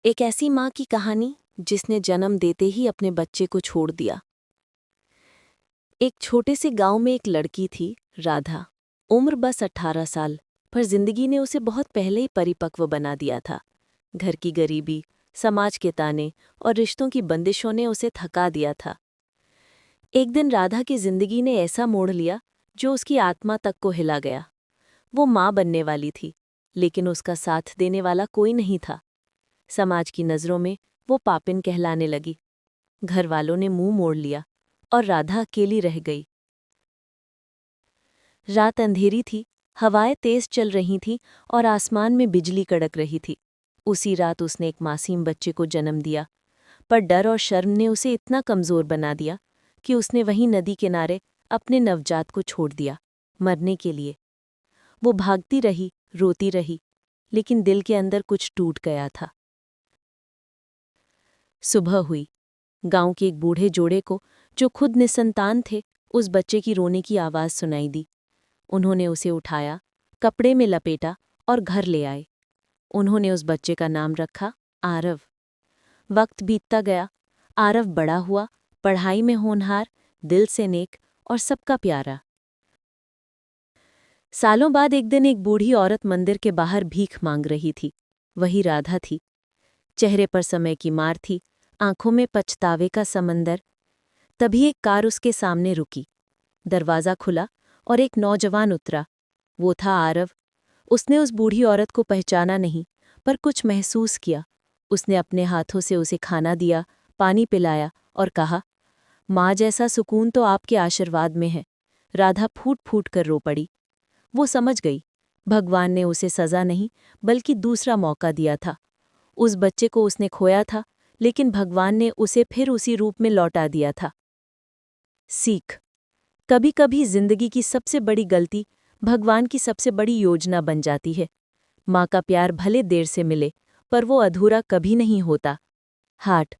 एक ऐसी माँ की कहानी जिसने जन्म देते ही अपने बच्चे को छोड़ दिया। एक छोटे से गांव में एक लड़की थी, राधा। उम्र बस 18 साल, पर जिंदगी ने उसे बहुत पहले ही परिपक्व बना दिया था। घर की गरीबी, समाज के ताने और रिश्तों की बंदिशों ने उसे थका दिया था। एक दिन राधा की जिंदगी ने ऐसा मोड़ लिया जो उसकी आत्मा तक को हिला गया। वो माँ बनने वाली थी, लेकिन उसका साथ देने वाला कोई नहीं था। समाज की नज़रों में वो पापिन कहलाने लगी। घर वालों ने मुंह मोड़ लिया और राधा अकेली रह गई। रात अंधेरी थी, हवाएं तेज चल रही थीं और आसमान में बिजली कड़क रही थी। उसी रात उसने एक मासूम बच्चे को जन्म दिया, पर डर और शर्म ने उसे इतना कमज़ोर बना दिया कि उसने वहीं नदी किनारे अपने नवजात को छोड़ दिया, मरने के लिए। वो भागती रही, रोती रही, लेकिन दिल के अंदर कुछ टूट गया था। सुबह हुई। गांव के एक बूढ़े जोड़े को, जो खुद निसंतान थे, उस बच्चे की रोने की आवाज़ सुनाई दी। उन्होंने उसे उठाया, कपड़े में लपेटा और घर ले आए। उन्होंने उस बच्चे का नाम रखा आरव। वक्त बीतता गया, आरव बड़ा हुआ, पढ़ाई में होनहार, दिल से नेक और सबका प्यारा। सालों बाद एक दिन एक बूढ़ी औरत मंदिर के बाहर भीख मांग रही थी। वही राधा थी। चेहरे पर समय की मार थी, आंखों में पछतावे का समंदर। तभी एक कार उसके सामने रुकी। दरवाज़ा खुला और एक नौजवान उतरा। वो था आरव। उसने उस बूढ़ी औरत को पहचाना नहीं, पर कुछ महसूस किया। उसने अपने हाथों से उसे खाना दिया, पानी पिलाया और कहा, माँ जैसा सुकून तो आपके आशीर्वाद में है। राधा फूट फूट कर रो पड़ी। वो समझ गई, भगवान ने उसे सज़ा नहीं, बल्कि दूसरा मौका दिया था। उस बच्चे को उसने खोया था, लेकिन भगवान ने उसे फिर उसी रूप में लौटा दिया था। सीख: कभी कभी जिंदगी की सबसे बड़ी गलती भगवान की सबसे बड़ी योजना बन जाती है। माँ का प्यार भले देर से मिले, पर वो अधूरा कभी नहीं होता। हाट